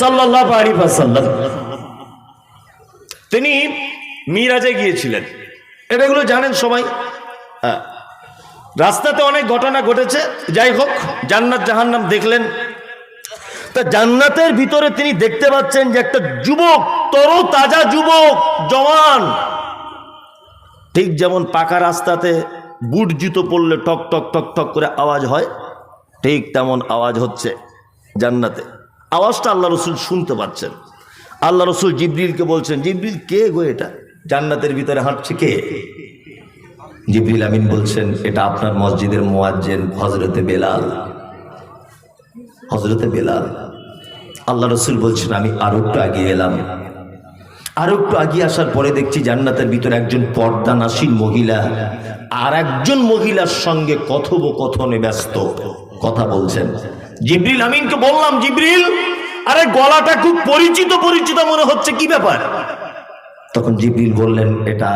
সাল্লাল্লাহু আলাইহি ওয়াসাল্লাম তিনি মিরাজে গিয়েছিলেন, এটাগুলো জানেন সবাই। রাস্তাতে অনেক ঘটনা ঘটেছে, যাই হোক জান্নাত জাহান্নাম দেখলেন। তা জান্নাতের ভিতরে তিনি দেখতে পাচ্ছেন যে একটা যুবক, তরতাজা যুবক, জওয়ান, ঠিক যেমন পাকা রাস্তাতে বুট জুতো পরলে টক টক টক টক করে আওয়াজ হয়, ঠিক তেমন আওয়াজ হচ্ছে জান্নাতে। আওয়াজটা আল্লাহ রসুল শুনতে পাচ্ছেন। আল্লাহ রসুল জিবরিলকে বলছেন, জিবরিল কে গো এটা জান্নাতের ভিতরে হাঁটছে, কে? জিবরিল আমিন বলছেন, এটা আপনার মসজিদের মুয়াজ্জিন হযরতে বেলাল। হযরতে বেলাল। আল্লাহ রসুল বলছেন, আমি আরো একটু এগিয়ে এলাম। আরো একটু এগিয়ে আসার পরে দেখছি জান্নাতের ভিতরে একজন পর্দানাসীন মহিলা আর একজন মহিলার সঙ্গে কথোপকথনে ব্যস্ত, কথা বলছেন। জিবরিল আমিনকে বললাম, জিবরিল, আরে গলাটা খুব পরিচিত পরিচিত মনে হচ্ছে, কি ব্যাপার? তখন জিবরিল বললেন, এটা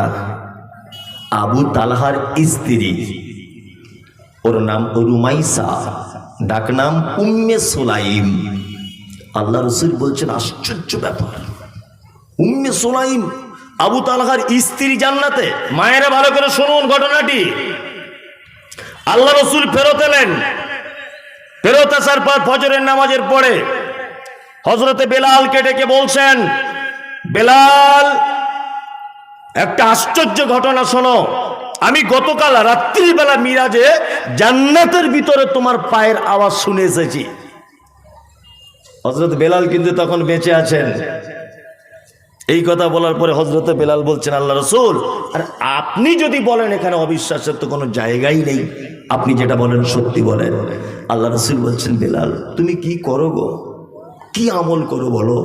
আবু তালহার স্ত্রী, ওর নাম রুমাইসা, ডাক নাম উম্মে সুলাইম। আল্লাহ রসুল বলছেন, আশ্চর্য ব্যাপার, উম্মে সুলাইম আবু তালহার স্ত্রী জান্নাতে। মায়েরা ভালো করে শুনুন ঘটনাটি। আল্লাহ রসুল ফেরত এলেন, ফেরত আসার পর ফজরের নামাজের পরে হযরতে বেলালকে ডেকে বলছেন, বেলাল, একটা আশ্চর্য ঘটনা শোনো। আমি গতকাল রাত্রিবেলা মিরাজে জান্নাতের ভিতরে তোমার পায়ের আওয়াজ শুনে এসেছি। হযরত বেলাল কিন্তু তখন বেঁচে আছেন। এই কথা বলার পরে হযরতে বেলাল বলছেন, আল্লাহ রসুল, আর আপনি যদি বলেন এখানে অবিশ্বাসের তো কোনো জায়গাই নেই, আপনি যেটা বলেন সত্যি বলেন। আল্লাহ রসুল বলছেন, বেলাল, তুমি কি করো গো, কি আমল করো বলো,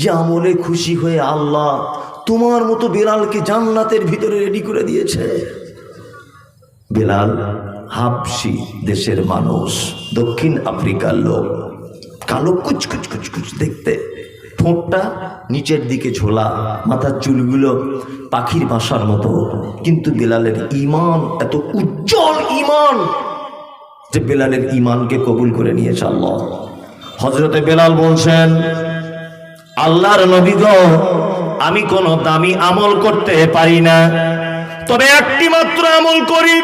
যে আমলে খুশি হয়ে আল্লাহ তোমার মতো বেলালকে জান্নাতের ভিতরে রেডি করে দিয়েছে। বেলাল হাবশি দেশের মানুষ, দক্ষিণ আফ্রিকার লোক, কালো কুচকুচ কুচকুচ দেখতে, ঠোঁটটা নিচের দিকে ঝোলা, মাথার চুলগুলো পাখির বাসার মতো। কিন্তু বেলালের ঈমান এত উজ্জ্বল ঈমান যে বেলালের ঈমানকে কবুল করে নিয়েছে আল্লাহ। হযরতে বেলাল বলছেন, আল্লাহর নবী গো, আমি কোনো দামি আমল করতে পারি না, তবে একটি মাত্র আমল করি।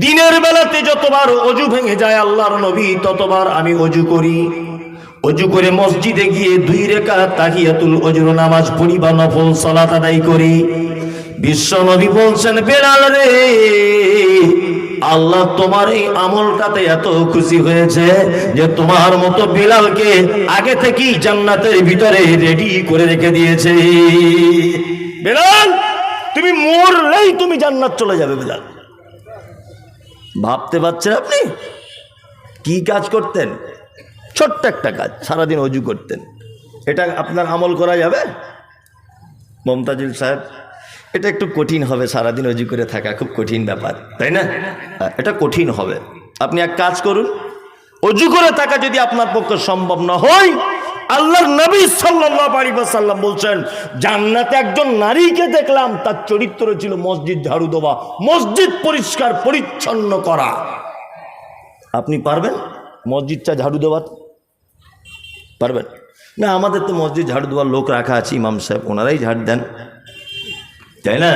দিনের বেলাতে যতবার অজু ভেঙে যায় আল্লাহর নবী ততবার আমি অজু করি। অজু করে মসজিদে গিয়ে 2 রাকাত তাহিয়াতুল ওজুর নামাজ পড়ি বা নফল সালাত আদায় করি। বিশ্ব নবী বলছেন, বেলাল রে, আল্লাহ তোমার এই আমলটাতে এত খুশি হয়েছে যে তোমার মতো বেলালকে আগে থেকেই জান্নাতের ভিতরে রেডি করে রেখে দিয়েছে। বেলাল, তুমি মরলেই তুমি জান্নাত চলে যাবে। বেলাল, ভাবতে পারছেন আপনি কি কাজ করতেন? ছোট্ট একটা কাজ, সারাদিন অজু করতেন। এটা আপনার আমল করা যাবে মমতাজুল সাহেব? এটা একটু কঠিন হবে, সারাদিন অজু করে থাকা খুব কঠিন ব্যাপার, তাই না? এটা কঠিন হবে। আপনি এক কাজ করুন, অজু করে থাকা যদি আপনার পক্ষে সম্ভব না হয়, আল্লাহর নবী সাল্লাল্লাহু আলাইহি ওয়াসাল্লাম বলছেন, জান্নাতে একজন নারীকে দেখলাম, তার চরিত্র ছিল মসজিদ ঝাড়ু দেওয়া, মসজিদ পরিষ্কার পরিচ্ছন্ন করা। আপনি পারবেন মসজিদটা ঝাড়ু দেওয়া? পারবেন না? আমাদের তো মসজিদ ঝাড়ু দেওয়ার লোক রাখা আছে, ইমাম সাহেব, ওনারাই ঝাড় দেন, তাই না?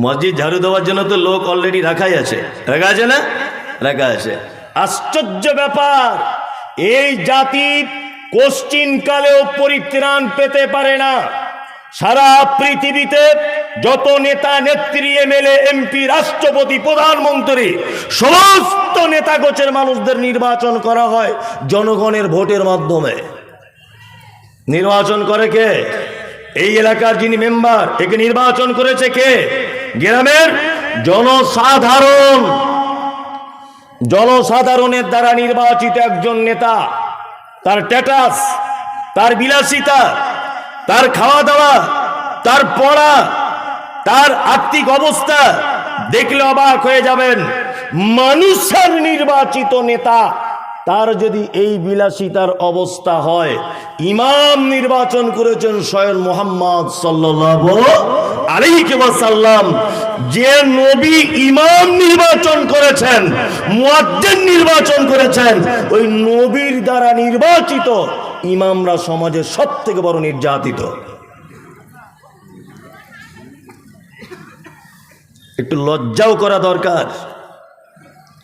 মসজিদ ঝাড়ু দেওয়ার জন্য তো লোক অলরেডি রাখাই আছে, রাখা আছে না? রাখা আছে। আশ্চর্য ব্যাপার, এই জাতি কোশ্চিন কালেও পরিত্রাণ পেতে পারে না। সারা পৃথিবীতে যত নেতা নেত্রী, এমএলএ, এমপি, রাষ্ট্রপতি, প্রধানমন্ত্রী, সমস্ত নেতা গোছের মানুষদের নির্বাচন করা হয় জনগণের ভোটের মাধ্যমে। নির্বাচন করে কে? এই এলাকার যিনি মেম্বার, একে নির্বাচন করেছে কে? গ্রামের জনসাধারণ। জনসাধারণের দ্বারা নির্বাচিত একজন নেতা, তার স্ট্যাটাস, তার বিলাসিতা, তার খাওয়া দাওয়া, তার পড়া, তার আর্থিক অবস্থা দেখলে অবাক হয়ে যাবেন। মানুষের নির্বাচিত নেতা তার যদি এই বিলাসিতার অবস্থা হয়, ইমাম নির্বাচন করেছেন স্বয়ং মুহাম্মদ সাল্লাল্লাহু আলাইহি ওয়াসাল্লাম। যে নবী ইমাম নির্বাচন করেছেন, মুয়াজ্জিন নির্বাচন করেছেন, ওই নবীর দ্বারা নির্বাচিত ইমামরা সমাজের সবথেকে বড় নির্যাতিত। একটু লজ্জাও করা দরকার।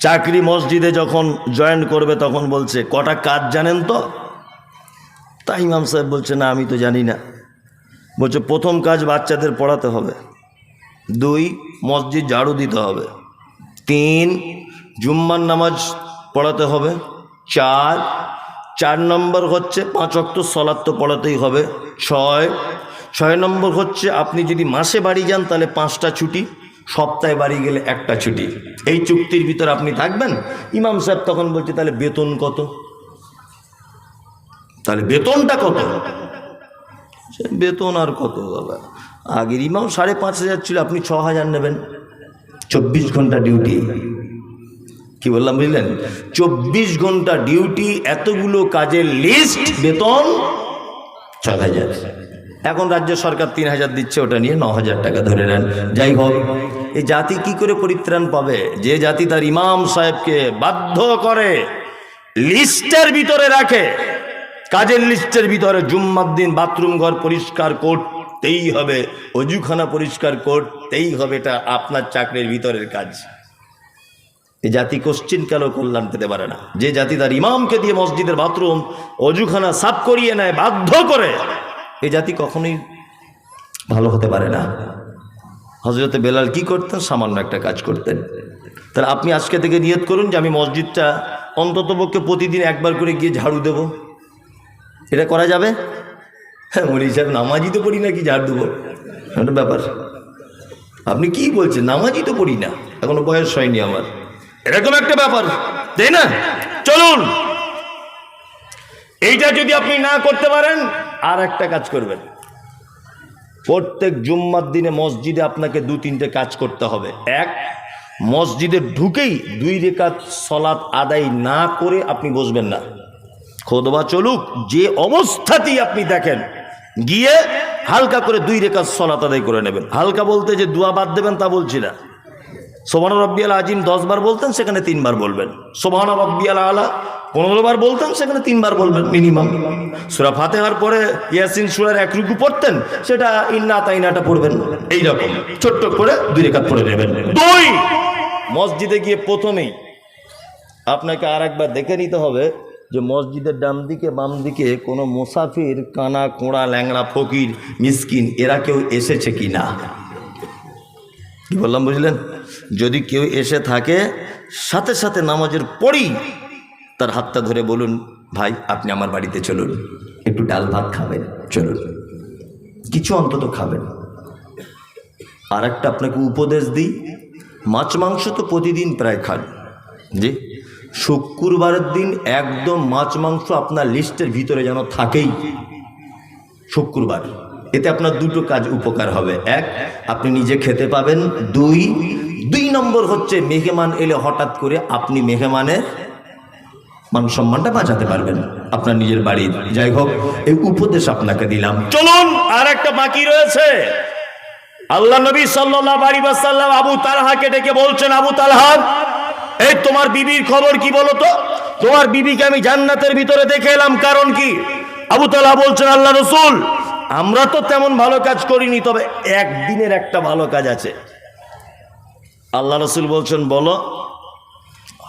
চাকরি মসজিদে যখন জয়েন করবে তখন বলছে কটা কাজ জানেন তো? তাই ইমাম সাহেব বলছে না আমি তো জানি না। বলছে প্রথম কাজ বাচ্চাদের পড়াতে হবে, 2 মসজিদ ঝাড়ু দিতে হবে, 3 জুম্মার নামাজ পড়াতে হবে, 4 নম্বর হচ্ছে 5 ওয়াক্ত সালাত তো পড়াতেই হবে, 6 নম্বর হচ্ছে আপনি যদি মাসে বাড়ি যান তাহলে 5টা ছুটি, সপ্তাহে বাড়ি গেলে 1টা ছুটি। এই চুক্তির ভিতরে আপনি থাকবেন। ইমাম সাহেব তখন বলছে তাহলে বেতন কত? তাহলে বেতনটা কত? বেতন আর কত বাবা, আগের ইমাম 5,500 ছিল, আপনি 6,000 নেবেন। 24 ঘন্টা ডিউটি। কি বললাম বুঝলেন? 24 ঘন্টা ডিউটি, এতগুলো কাজের লিস্ট, বেতন 6,000। এখন রাজ্য সরকার 3,000 দিচ্ছে, ওটা নিয়ে 9,000 টাকা ধরে নেন। যাই হোক, এই জাতি কি করে পরিত্রাণ পাবে? যে জাতি তার ইমাম সাহেবকে বাধ্য করে লিস্টের ভিতরে রাখে, কাজের লিস্টের ভিতরে জুম্মার দিন বাথরুম ঘর পরিষ্কার করতেই হবে, অজুখানা পরিষ্কার করতেই হবে, এটা আপনার চাকরির ভিতরের কাজ। এই জাতি কোশ্চিন কেন কল্যাণ পেতে পারে না? যে জাতি তার ইমামকে দিয়ে মসজিদের বাথরুম অজুখানা সাফ করিয়ে নেয় বাধ্য করে, এই জাতি কখনোই ভালো হতে পারে না। হযরতে বেলাল কি করতেন? সামান্য একটা কাজ করতেন। তাহলে আপনি আজকে থেকে নিয়ত করুন যে আমি মসজিদটা অন্ততপক্ষে প্রতিদিন একবার করে গিয়ে ঝাড়ু দেব। এটা করা যাবে? হ্যাঁ, মৌলভী সাহেব নামাজই তো পড়ি না, কি ঝাড়ু দেবো? একটা ব্যাপার। আপনি কি বলছেন? নামাজই তো পড়ি না, এখনো বয়স হয়নি আমার, এরকম একটা ব্যাপার, তাই না? চলুন, এইটা যদি আপনি না করতে পারেন, আর একটা কাজ করবেন। প্রত্যেক জুম্মার দিনে মসজিদে আপনাকে 2-3টে কাজ করতে হবে। 1, মসজিদে ঢুকেই 2 রাকাত সালাত আদায় না করে আপনি বসবেন না। খুতবা চলুক, যে অবস্থাতেই আপনি দেখেন, গিয়ে হালকা করে 2 রাকাত সালাত আদায় করে নেবেন। হালকা বলতে যে দোয়া বাদ দেবেন তা বলছি না। সুবহান রাব্বিয়াল আযীম 10 বার বলতেন, সেখানে 3 বার বলবেন। সুবহান রাব্বিয়াল আলা 15 বার বলতেন, সেখানে 3 বার বলবেন মিনিমাম। সূরা ফাতিহার পরে ইয়াসিন সূরার 1 রুকু পড়তেন, সেটা ইন্না আতাইনাটা পড়বেন। এইরকম ছোট্ট করে 2 রাকাত পড়ে নেবেন। 2, মসজিদে গিয়ে প্রথমেই আপনাকে আরেকবার দেখে নিতে হবে যে মসজিদের ডান দিকে বাম দিকে কোনো মুসাফির, কানা কোঁড়া, ল্যাংড়া, ফকির, মিসকিন এরা কেউ এসেছে কি না। কি বললাম বুঝলেন? যদি কেউ এসে থাকে, সাথে সাথে নামাজের পরেই তার হাতটা ধরে বলুন, ভাই আপনি আমার বাড়িতে চলুন, একটু ডাল ভাত খাবেন, চলুন, কিছু অন্তত খাবেন। আর একটা আপনাকে উপদেশ দিই, মাছ মাংস তো প্রতিদিন প্রায় খান, জি, শুক্রবারের দিন একদম মাছ মাংস আপনার লিস্টের ভিতরে যেন থাকেই শুক্রবার। এতে আপনার 2টো কাজ উপকার হবে। 1, আপনি নিজে খেতে পাবেন। 2 নম্বর হচ্ছে মেহমান এলে হঠাৎ করে আপনি মেহমানের মান সম্মানটা বাঁচাতে পারবেন আপনার নিজের বাড়ির। যাই হোক, এই উপদেশ আপনাকে দিলাম। চলুন, আর একটা বাকি রয়েছে। আল্লাহ নবী সাল্লাল্লাহু আলাইহি ওয়াসাল্লাম আবু তালহাকে ডেকে বলছেন, আবু তালহা, এই তোমার বিবির খবর কি বলো তো? তোমার বিবিকে আমি জান্নাতের ভিতরে দেখে এলাম, কারণ কি? আবু তালহা বলছেন, আল্লাহ রাসূল, আমরা তো তেমন ভালো কাজ করিনি, তবে একদিনের একটা ভালো কাজ আছে। আল্লাহ রাসূল বলছেন, বলো।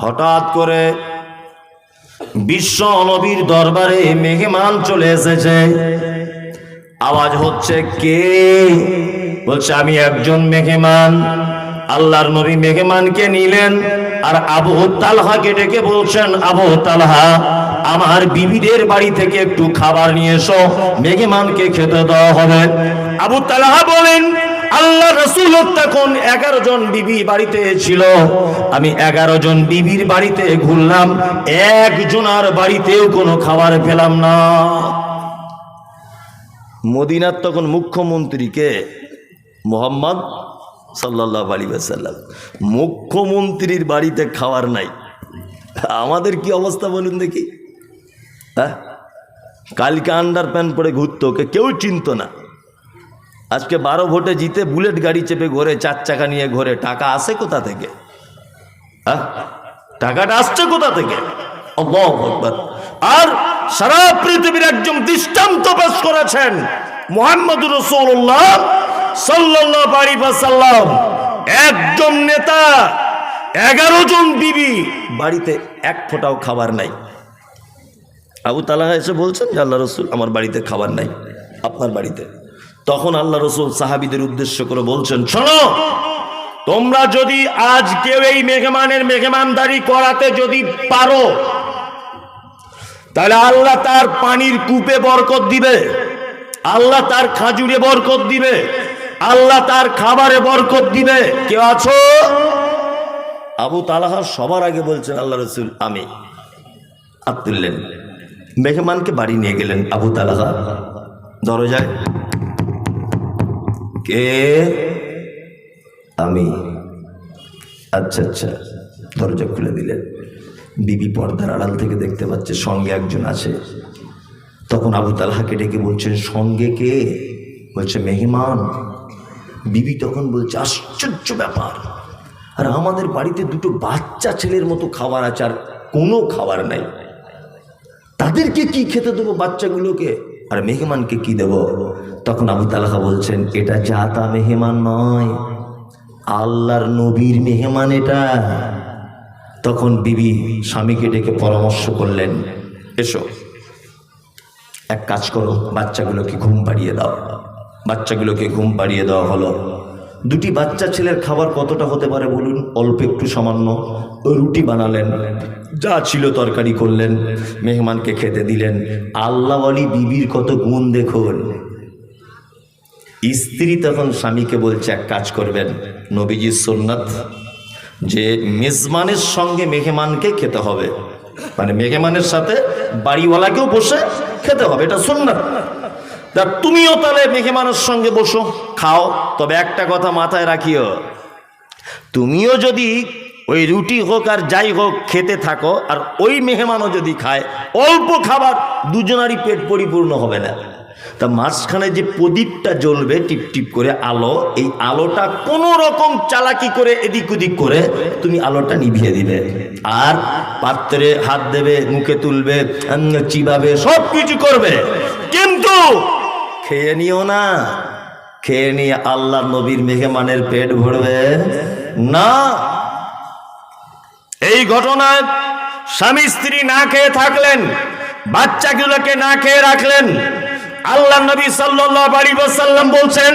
হঠাৎ করে বিশ্ব নবীর দরবারে মেহমান চলে এসেছে। আওয়াজ হচ্ছে, কে? বলছে, আমি একজন মেহমান। আল্লাহর নবী মেহমানকে নিলেন, আর আবু তালহাকে ডেকে বলছেন, আবু তালহা, আমার বিবিদের বাড়ি থেকে একটু খাবার নিয়ে এসো, মেহমানকে খেতে দেওয়া হবে। আবু তালহা বলেন, আল্লাহ রাসূল তখন 11 জন বিবি বাড়িতে ছিল। আমি 11 জন বিবির বাড়িতে ঘুরলাম, একজনের বাড়িতেও কোনো খাবার পেলাম না। মদিনার তখন মুখ্যমন্ত্রীকে মুহাম্মদ সাল্লাল্লাহু আলাইহি ওয়াসাল্লাম, মুখ্যমন্ত্রীর বাড়িতে খাবার নাই, আমাদের কি অবস্থা বলুন দেখি। হ্যাঁ, কালকে আন্ডার প্যান্ট পরে ঘুরতো, ওকে কেউ চিনত না। আজকে 12 ভোটে জিতে বুলেট গাড়ি চেপে ঘোরে, 4 চাকা নিয়ে ঘোরে। টাকা আসে কোথা থেকে? হ্যাঁ, টাকাটা আসছে কোথা থেকে? আল্লাহু আকবার। আর সারা পৃথিবীর একজন দৃষ্টান্ত পেশ করেছেন মুহাম্মদুর রাসূলুল্লাহ সাল্লাল্লাহু আলাইহি ওয়াসাল্লাম। একজন নেতা, 11 জন বিবি, বাড়িতে এক ফোঁটাও খাবার নাই। আবু তালহা এসে বলছেন যে আল্লাহ রসুল, আমার বাড়িতে খাবার নাই, আপনার বাড়িতে। তখন আল্লাহ রসুল সাহাবীদের উদ্দেশ্য করে বলছেন, শোনো, তোমরা যদি আজ কেউ এই মেহমানদারি করাতে যদি পারো, তাহলে আল্লাহ তার পানির কূপে বরকত দিবে, আল্লাহ তার খাজুরে বরকত দিবে, আল্লাহ তার খাবারে বরকত দিবে। কেউ আছো? আবু তালহা সবার আগে বলছেন, আল্লাহ রসুল আমি। হাত তুললেন, মেহমানকে বাড়ি নিয়ে গেলেন। আবু তালহা দরজায়, কে? আমি। আচ্ছা আচ্ছা, দরজা খুলে দিলেন। বিবি পর্দার আড়াল থেকে দেখতে পাচ্ছে সঙ্গে একজন আছে। তখন আবু তালহাকে ডেকে বলছেন, সঙ্গে কে? বলছে মেহমান। বিবি তখন বলছে, আশ্চর্য ব্যাপার, আর আমাদের বাড়িতে 2 বাচ্চা ছেলের মতো খাবার আছে, আর কোনো খাবার নাই। তাদেরকে কি খেতে দেবো বাচ্চাগুলোকে, আর মেহমানকে কি দেব? তখন আবু তালহা বলছেন, এটা যা তা মেহমান নয়, আল্লাহর নবীর মেহমান এটা। তখন বিবি স্বামীকে ডেকে পরামর্শ করলেন, এসো এক কাজ করো, বাচ্চাগুলোকে ঘুম পাড়িয়ে দাও। বাচ্চাগুলোকে ঘুম পাড়িয়ে দেওয়া হলো। 2টি বাচ্চা ছেলের খাবার কতটা হতে পারে বলুন? অল্প একটু, সামান্য। রুটি বানালেন, যা ছিল তরকারি করলেন, মেহমানকে খেতে দিলেন। আল্লাহওয়ালি বিবির কত গুণ দেখুন। স্ত্রী তখন স্বামীকে বলছে, এক কাজ করবেন, নবীজির সুন্নাত যে মেজবানের সঙ্গে মেহমানকে খেতে হবে, মানে মেহমানের সাথে বাড়িওয়ালাকেও বসে খেতে হবে, এটা সুন্নাত। তা তুমিও তাহলে মেহমানের সঙ্গে বসো, খাও। তবে একটা কথা মাথায় রাখিও, তুমিও যদি ওই রুটি হোক আর যাই হোক খেতে থাকো, আর ওই মেহমানও যদি খায়, অল্প খাবার, দুজনারই পেট পরিপূর্ণ হবে না। তা মাঝখানে যে প্রদীপটা জ্বলবে টিপ টিপ করে আলো, এই আলোটা কোনো রকম চালাকি করে এদিক ওদিক করে তুমি আলোটা নিভিয়ে দিবে, আর পাত্রে হাত দেবে, মুখে তুলবে, চিবাবে, সব কিছু করবে, কিন্তু খেয়ে নিও না। খেয়ে নিয়ে আল্লাহ নবীর মেহমানের পেট ভরবে না। এই ঘটনায় স্বামী স্ত্রী না খেয়ে থাকলেন, বাচ্চাগুলোকে না খেয়ে রাখলেন। আল্লাহ নবী সাল্লাল্লাহু আলাইহি ওয়াসাল্লাম বলছেন,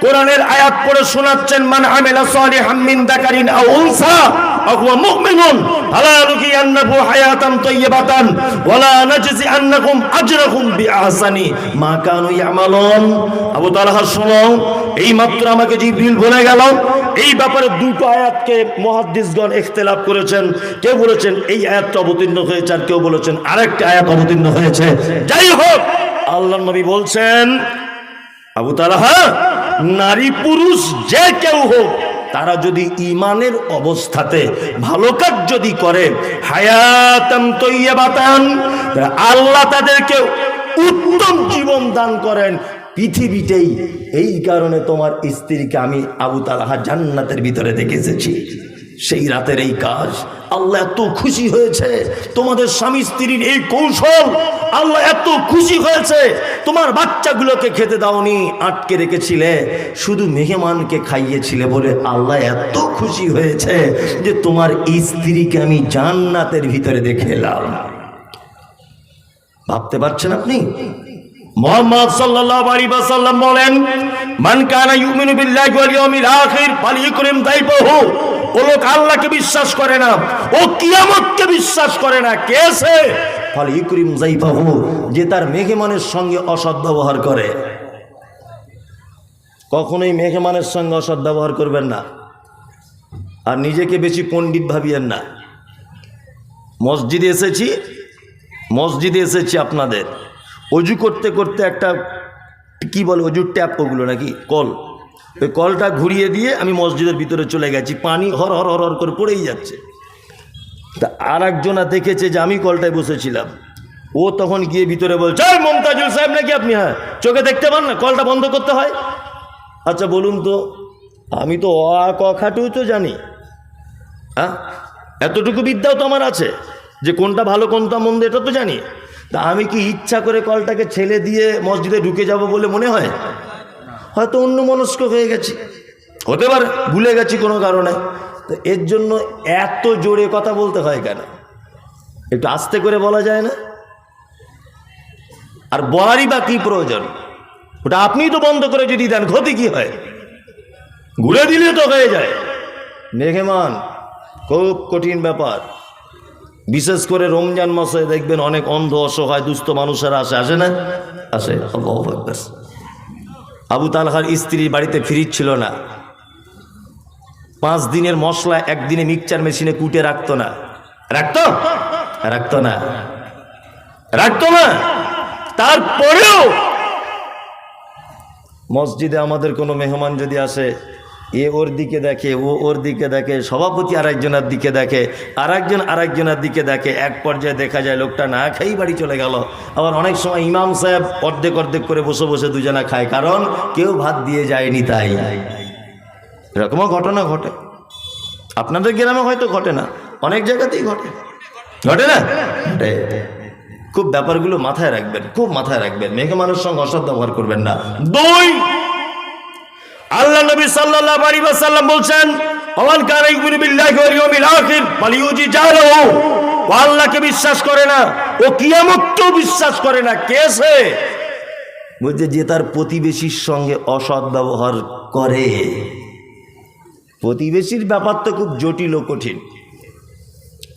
কোরআনের আয়াত পড়ে শোনাচ্ছেন, মান আমিলা সালিহাম মিন যাকারিন আও উনসা ওয়া হুয়া মুমিনুন ফালা নুহিয়ান্নাহু হায়াতান তাইয়্যিবাতান ওয়া লা নাজজিআন্নাহুম আজরাহুম বিআহসানি মা কানু ইয়ামালুন। আবু তালহা শোনো, এই মাত্র আমাকে জিবরিল বলে গেল। এই ব্যাপারে 2টো আয়াতকে মুহাদ্দিসগণ ইখতিলাফ করেছেন। কেউ বলেছেন এই আয়াতটা অবতীর্ণ হয়েছে, আর কেউ বলেছেন আরেকটা আয়াত অবতীর্ণ হয়েছে। যাই হোক, আল্লাহর নবী বলছেন, আবু তালহা, নারী পুরুষ যে কেউ হোক, তারা যদি ঈমানের অবস্থাতে ভালো কাজ যদি করে, হায়াতান তাইয়্যিবাতান, আল্লাহ তাদেরকে উত্তম জীবন দান করেন পৃথিবীতেই। এই কারণে তোমার স্ত্রীকে আমি আবু তালহা জান্নাতের ভিতরে দেখে এসেছি। সেই রাতের এই কাজ আল্লাহ এত খুশি হয়েছে, তোমাদের স্বামী স্ত্রীর এই কৌশল আল্লাহ এত খুশি হয়েছে। তোমার বাচ্চাগুলোকে খেতে দাওনি, আটকে রেখেছিলে, শুধু মেহমানকে খাইয়েছিলে বলে আল্লাহ এত খুশি হয়েছে যে তোমার স্ত্রীকে আমি জান্নাতের ভিতরে দেখে এলাম। ভাবতে পারছেন আপনি? মুহাম্মদ সাল্লাল্লাহু আলাইহি ওয়াসাল্লাম বলেন, মান কানা ইউমিনু বিল্লাহি ওয়াল ইয়াউমিল আখির ফালইকরিম দাইফাহু। ও লোক আল্লাহকে বিশ্বাস করে না, ও কিয়ামতকে বিশ্বাস করে না, কে সে? ফালইকরিম দাইফাহু, যে তার মেহমানের সঙ্গে অসৎ ব্যবহার করে। কখনোই মেহমানের সঙ্গে অসৎ ব্যবহার করবেন না, আর নিজেকে বেশি পণ্ডিত ভাবিয়েন না। মসজিদে এসেছি আপনাদের, অজু করতে করতে একটা কি বলে অজুর ট্যাপ, ওগুলো নাকি কল, ওই কলটা ঘুরিয়ে দিয়ে আমি মসজিদের ভিতরে চলে গেছি, পানি হর হর হর হর করে পড়েই যাচ্ছে। তা আর একজনা দেখেছে যে আমি কলটায় বসেছিলাম, ও তখন গিয়ে ভিতরে বলছে, মমতাজুল সাহেব নাকি আপনি? হ্যাঁ, চোখে দেখতে পান না, কলটা বন্ধ করতে হয়। আচ্ছা বলুন তো, আমি তো অ আ ক খাটুও তো জানি, হ্যাঁ, এতটুকু বিদ্যাও তো আমার আছে যে কোনটা ভালো কোনটা মন্দ এটা তো জানি। তা আমি কি ইচ্ছা করে কলটাকে ছেড়ে দিয়ে মসজিদে ঢুকে যাব বলে মনে হয়? হয়তো অন্য মনস্ক হয়ে গেছি, হতে পারে ভুলে গেছি কোনো কারণে। তো এর জন্য এত জোরে কথা বলতে হয় কেন? একটু আস্তে করে বলা যায় না? আর বলারই বা কি প্রয়োজন? ওটা আপনিই তো বন্ধ করে যদি দেন, ক্ষতি কি হয়? ঘুরে দিলে তো হয়ে যায়। মেহমান খুব কঠিন ব্যাপার, বিশেষ করে রমজান মাসে দেখবেন অনেক অন্ধ অসহায় দুস্থ মানুষেরা আসে না? আসে। আবু তালহার স্ত্রী বাড়িতে ফ্রিজ ছিল না, 5 দিনের মশলা একদিনে মিক্সচার মেশিনে কুটে রাখতো না। রাখতো না। তারপরেও মসজিদে আমাদের কোনো মেহমান যদি আসে, এ ওর দিকে দেখে, ও ওর দিকে দেখে, সভাপতি আরেকজনের দিকে দেখে, আরেকজনের দিকে দেখে, এক পর্যায়ে দেখা যায় লোকটা না খেয়েই বাড়ি চলে গেল। আবার অনেক সময় ইমাম সাহেব অর্ধেক করে বসে বসে দুজনা খায়, কারণ কেউ ভাত দিয়ে যায়নি তাই। এরকমও ঘটনা ঘটে। আপনাদের গ্রামে হয়তো ঘটে না, অনেক জায়গাতেই ঘটে না? খুব ব্যাপারগুলো মাথায় রাখবেন, খুব মাথায় রাখবেন। মেহমানের সঙ্গে অসৎ ব্যবহার করবেন না। 2, আল্লাহ নবী সাল্লাল্লাহু আলাইহি ওয়াসাল্লাম বলছেন, ওমান কানা ইউমিনু বিল্লাহি ওয়াল ইয়াউমিল আখির ফালিউজি জারাহু। ও আল্লাহকে বিশ্বাস করে না, ও কিয়ামতকেও বিশ্বাস করে না। কেসে বলছে যে তার প্রতিবেশীর সঙ্গে অসৎ ব্যবহার করে। প্রতিবেশীর ব্যাপার তো খুব জটিল ও কঠিন।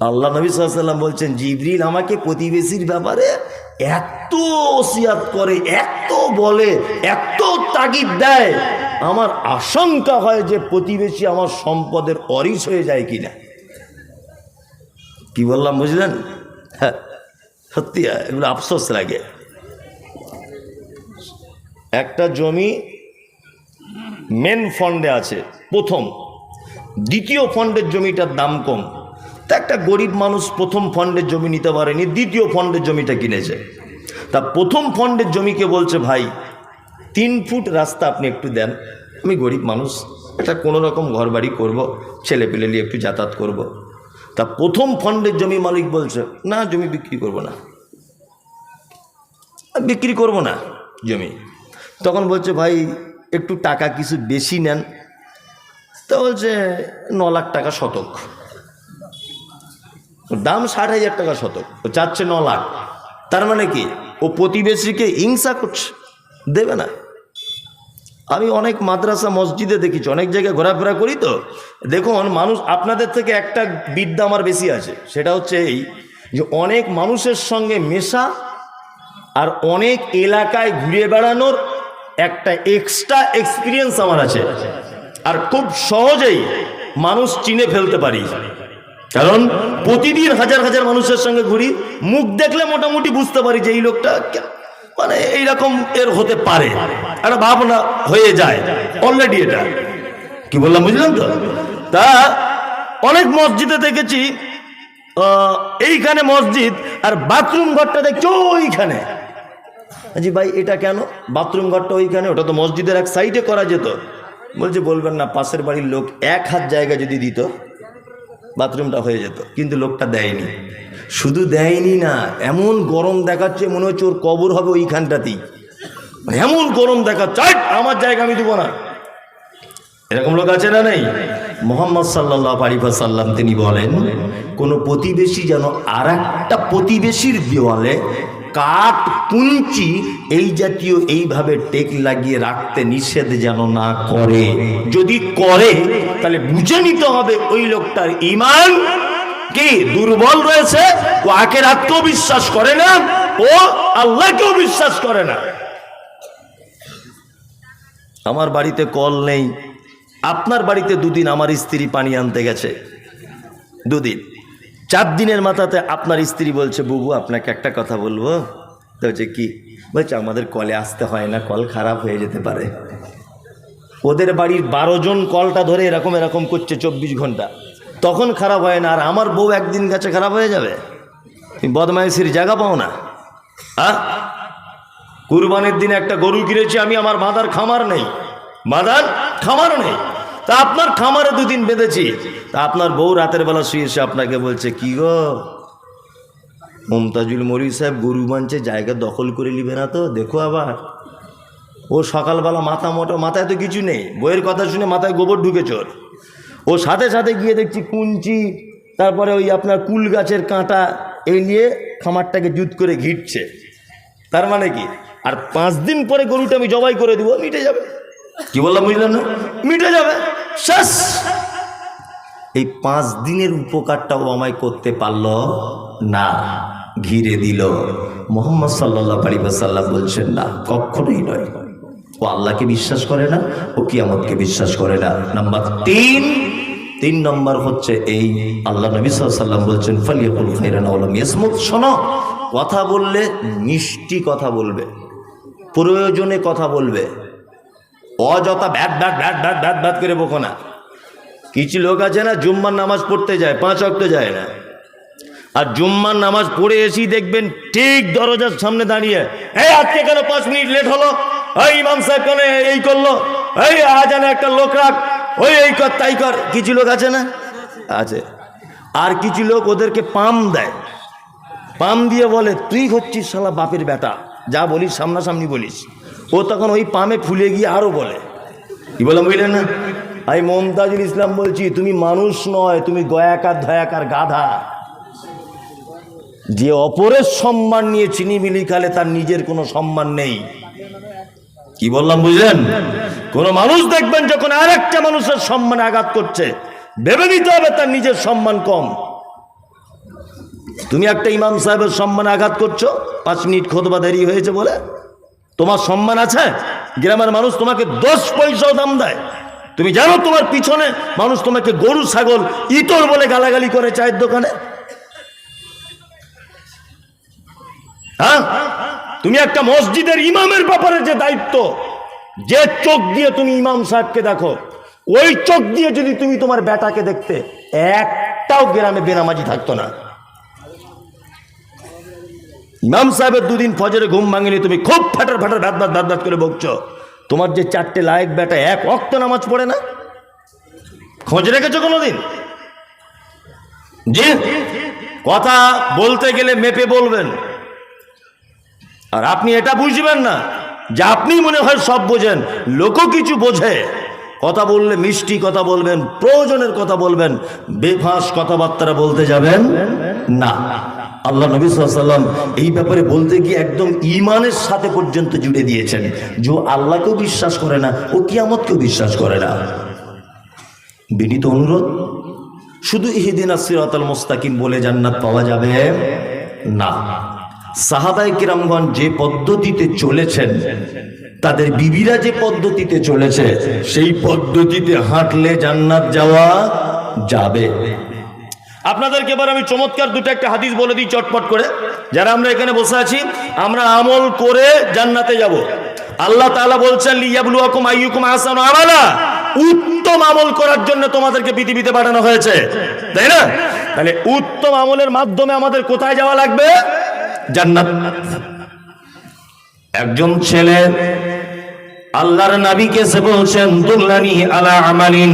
আল্লাহ নবী সাল্লাল্লাহু আলাইহি ওয়াসাল্লাম বলছেন, জিবরিল আমাকে প্রতিবেশীর ব্যাপারে এত ওসিয়াত করে, এত বলে, এত তাগিদ দেয়, আমার আশঙ্কা হয় যে প্রতিবেশী আমার সম্পদের অরিস হয়ে যায় কিনা। কি বললাম বুঝলেন? হ্যাঁ, সত্যি এগুলো আফসোস লাগে। একটা জমি মেন ফন্ডে আছে প্রথম, দ্বিতীয় ফন্ডের জমিটার দাম কম। তা একটা গরিব মানুষ প্রথম ফন্ডের জমি নিতে পারেনি, দ্বিতীয় ফন্ডের জমিটা কিনেছে। তা প্রথম ফন্ডের জমিকে বলছে, ভাই 3 ফুট রাস্তা আপনি একটু দেন, আমি গরিব মানুষ, এটা কোনো রকম ঘর বাড়ি করবো, ছেলে পেলে নিয়ে একটু যাতায়াত করব। তা প্রথম ফন্ডের জমি মালিক বলছে, না জমি বিক্রি করব না জমি। তখন বলছে, ভাই একটু টাকা কিছু বেশি নেন। তো বলছে 9 লাখ টাকা শতক, দাম 60,000 টাকা শতক, ও চাচ্ছে 9 লাখ। তার মানে কি, ও প্রতিবেশীকে হিংসা করছে, দেবে না। আমি অনেক মাদ্রাসা মসজিদে দেখেছি, অনেক জায়গায় ঘোরাফেরা করি, তো দেখুন মানুষ আপনাদের থেকে একটা বিদ্যা আমার বেশি আছে, সেটা হচ্ছে এই যে অনেক মানুষের সঙ্গে মেশা আর অনেক এলাকায় ঘুরে বেড়ানোর একটা এক্সট্রা এক্সপিরিয়েন্স আমার আছে। আর খুব সহজেই মানুষ চিনে ফেলতে পারি, কারণ প্রতিদিন হাজার হাজার মানুষের সঙ্গে ঘুরি, মুখ দেখলে মোটামুটি বুঝতে পারি যে এই লোকটা মানে এইরকম এর হতে পারে, একটা ভাবনা হয়ে যায় অলরেডি। এটা কি বললাম বুঝলেন তো? তা অনেক মসজিদে দেখেছি, এইখানে মসজিদ আর বাথরুম ঘরটা দেখছো ওইখানে। জি ভাই এটা কেন বাথরুম ঘরটা ওইখানে? ওটা তো মসজিদের এক সাইডে করা যেত। বলছে বলবেন না, পাশের বাড়ির লোক 1 হাত জায়গা যদি দিত বাথরুমটা হয়ে যেত, কিন্তু লোকটা দেয়নি। শুধু দেয়নি না, এমন গরম দেখাচ্ছে মনে হচ্ছে ওর কবর হবে ওইখানটাতেই, এমন গরম দেখাচ্ছে, আমার জায়গা আমি দেবো না। এরকম লোক আছে না নেই? মুহাম্মদ সাল্লাল্লাহু আলাইহি ওয়াসাল্লাম তিনি বলেন, কোনো প্রতিবেশী যেন আর একটা প্রতিবেশীর দেওয়ালে কাঠ কুঞ্চি এই জাতীয় এইভাবে টেক লাগিয়ে রাখতে নিষেধ যেন না করে। যদি করে তাহলে বুঝে নিতে হবে ওই লোকটার ঈমান কি দুর্বল রয়েছে, ও আখিরাতকেও বিশ্বাস করে না, ও আল্লাহকেও বিশ্বাস করে না। আমার বাড়িতে কল নেই, আপনার বাড়িতে 2 দিন আমার স্ত্রী পানি আনতে গেছে, 2 দিন, 4 দিনের মাথাতে আপনার স্ত্রী বলছে, বুবু আপনাকে একটা কথা বলবো। তো হচ্ছে কি? বলছে আমাদের কলে আসতে হয় না, কল খারাপ হয়ে যেতে পারে। ওদের বাড়ির 12 জন কলটা ধরে এরকম করছে 24 ঘন্টা। তখন খারাপ হয় না। আর আমার বউ একদিন গেছে খারাপ হয়ে যাবে? তুমি বদমাইশির জায়গা পাও না। হ্যাঁ, কুরবানির দিনে একটা গরু কিনেছি আমি, আমার বাঁধার খামার নেই, বাঁধার খামার নেই। তা আপনার খামারে দুদিন বেঁধেছি, তা আপনার বউ রাতের বেলা শুয়ে এসে আপনাকে বলছে, কি গো মমতাজুল মরি সাহেব গরু বানছে, জায়গা দখল করে নিবে না তো? দেখো আবার ও সকালবেলা মাথা মোটা, মাথায় তো কিছু নেই, বইয়ের কথা শুনে মাথায় গোবর ঢুকে চোর। ও সাথে সাথে গিয়ে দেখছি কুঞ্চি, তারপরে ওই আপনার কুল গাছের কাঁটা এই নিয়ে খামারটাকে জুত করে ঘিরছে। তার মানে কি? আর 5 দিন পরে গরুটা আমি জবাই করে দিব, মিটে যাবে। কি বললাম বুঝলেন না? মিটে যাবে, শেষ। এই 5 দিনের উপকারটাও আমায় করতে পারল না, ঘিরে দিল। মুহাম্মদ সাল্লাল্লাহু আলাইহি ওয়াসাল্লাম বলছেন, না, কখনোই নয়। ও আল্লাহকে বিশ্বাস করে না, ও কিয়ামতকে বিশ্বাস করে না। নাম্বার 3 নম্বর হচ্ছে এই, আল্লাহ নবী সাল্লাল্লাহু আলাইহি ওয়াসাল্লাম বলছেন, ফালিয়াকুল খায়রান আও লাম ইয়াসমুত। শোনো, কথা বললে মিষ্টি কথা বলবে, প্রয়োজনে কথা বলবে, অযথা bat bat bat bat bat bat করে বকো না। কিছু লোক আছে না, জুম্মার নামাজ পড়তে যায়, 5 ওয়াক্ত যায় না, আর জুম্মার নামাজ পড়ে এসেই দেখবেন ঠিক দরজার সামনে দাঁড়িয়ে, এই আজকে কেন 5 মিনিট লেট হলো, এই ইমাম সাহেব কেন এই করলো, এই আজানে একটা লোক রাখ, ওই এই কর তাই কর। কিছু লোক আছে না, আছে। আর কিছু লোক ওদেরকে পাম দেয়, পাম দিয়ে বলে, তুই হচ্ছিস শালা বাপের বেটা, যা বলিস সামনাসামনি বলিস। ও তখন ওই পামে ফুলে গিয়ে আরো বলে। কি বললাম বুঝলেন না? আমি মমতাজুল ইসলাম বলছি, তুমি মানুষ নয়, তুমি গয়াকার ধয়াকার গাধা। যে অপরের সম্মান নিয়ে চিনিমিলি খালে তার নিজের কোনো সম্মান নেই। কি বললাম বুঝলেন? কোন মানুষ দেখবেন যখন আরেকটা মানুষের সম্মানে আঘাত করছে, ভেবে নিতে হবে তার নিজের সম্মান কম। তুমি একটা ইমাম সাহেবের সম্মানে আঘাত করছো, 5 মিনিট খুতবা দেরি হয়েছে বলে, তোমার সম্মান আছে? গ্রামের মানুষ তোমাকে 10 পয়সাও দাম দেয়। তুমি জানো তোমার পিছনে মানুষ তোমাকে গরু ছাগল ইতর বলে গালাগালি করে চায়ের দোকানে? হ্যাঁ, তুমি একটা মসজিদের ইমামের ব্যাপারে যে দায়িত্ব, যে চোখ দিয়ে তুমি ইমাম সাহেবকে দেখো, ওই চোখ দিয়ে যদি তুমি তোমার বেটাকে দেখতে, একটাও গ্রামে বেনামাজি থাকতো না। ইমাম সাহেবের 2 দিন ফজরে ঘুম ভাঙেনি, তুমি খুব ফাটার ফাটার ভাত ভাত ভাত ভাত করে বকছো। তোমার যে 4টে লায়েক বেটা 1 ওয়াক্ত নামাজ পড়ে না, খোঁজ রেখেছো কোনোদিন? জি, কথা বলতে গেলে মেপে বলবেন। আর আপনি এটা বুঝবেন না যে আপনি মনে হয় সব বোঝেন, লোকও কিছু বোঝে। কথা বললে মিষ্টি কথা বলবেন, প্রয়োজনের কথা বলবেন, বেফাঁস কথাবার্তা বলতে যাবেন না। আল্লাহ নবী সাল্লাল্লাহু আলাইহি ওয়াসাল্লাম এই ব্যাপারে বলতে গিয়ে একদম ঈমানের সাথে পর্যন্ত জুড়ে দিয়েছেন, যে আল্লাহকেও বিশ্বাস করে না, ও কিয়ামতকেও বিশ্বাস করে না। বিনীত অনুরোধ, শুধু ইহদিনাস সিরাতাল মুস্তাকিম বলে জান্নাত পাওয়া যাবে না। সাহাবায়ে কিরামগণ যে পদ্ধতিতে চলেছেন, তাদের বিবিরা যে পদ্ধতিতে চলেছে, সেই পদ্ধতিতে হাঁটলে জান্নাত যাওয়া যাবে। আপনাদেরকে এবার আমি চমৎকার একটা হাদিস বলে দিই চটপট করে। যারা আমরা এখানে বসে আছি, আমরা আমল করে জান্নাতে যাব। আল্লাহ তাআলা বলছেন, লিয়াবলুয়াকুম আইয়ুকুম আহসানু আমালা, উত্তম আমল করার জন্য তোমাদেরকে পৃথিবীতে পাঠানো হয়েছে, তাই না? তাহলে উত্তম আমলের মাধ্যমে আমাদের কোথায় যাওয়া লাগবে? জান্নাত। একজন ছেলে আল্লাহর নবীকে সে বলছেন, দুল্লানি আলা আমালিন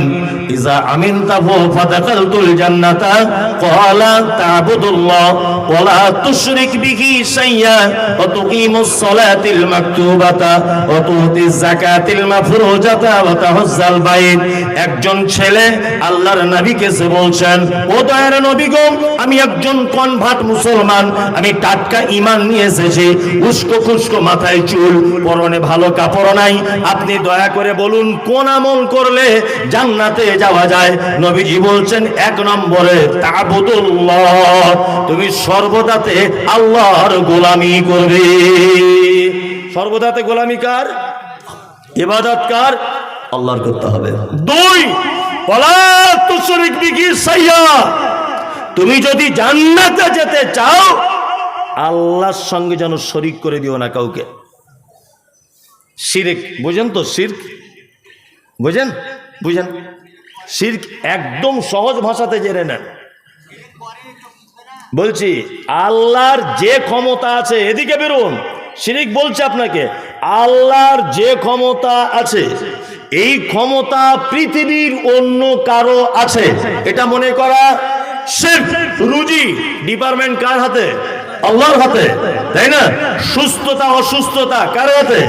ইজা আমিলতাহু ফাদাখালতুল জান্নাতা ক্বালা তা'বুদুল্লাহ ওয়া লা তুশরিক বিহি শাইয়্যা ওয়া তুকিমুস সালাতিল মাকতুবাতা ওয়া তুতিজ যাকাতিল মাফরুজাতা ওয়া তাহুজ্জাল বাইত। একজন ছেলে আল্লাহর নবীকে সে বলছেন, ও দয়ার নবী গো, আমি একজন কনভার্ট মুসলমান, আমি টাটকা ঈমান নিয়ে এসেছি, উস্কো খুস্কো মাথায় চুল, পরনে ভালো কাপড় নাই, আপনি দয়া করে বলুন কোন আমল করলে জান্নাতে যাওয়া যায়? নবীজি বলছেন, 1 নম্বরে তা'বুদুল্লাহ, তুমি সর্বদাতে আল্লাহর গোলামি করবে। সর্বদাতে গোলামি কার? ইবাদত কার? আল্লাহর করতে হবে। 2, ওয়ালা তুশরিক বিহি শাইয়্যা, তুমি যদি জান্নাতে যেতে চাও, আল্লাহর সঙ্গে যেন শরীক করে দিও না কাউকে। শিরক বুঝেন তো? শিরক বুঝেন? বুঝেন? শিরক একদম সহজ ভাষাতে জেনে নেন। বলছি আল্লাহর যে ক্ষমতা আছে, এদিকে বেরোন, শিরক বলছে আপনাকে আল্লাহর যে ক্ষমতা আছে এই ক্ষমতা পৃথিবীর অন্য কারো আছে, এটা মনে করা শিরক। রুজি ডিপার্টমেন্ট কার হাতে? আল্লাহর হাতে, তাই না? সুস্থতা অসুস্থতা কার হাতে?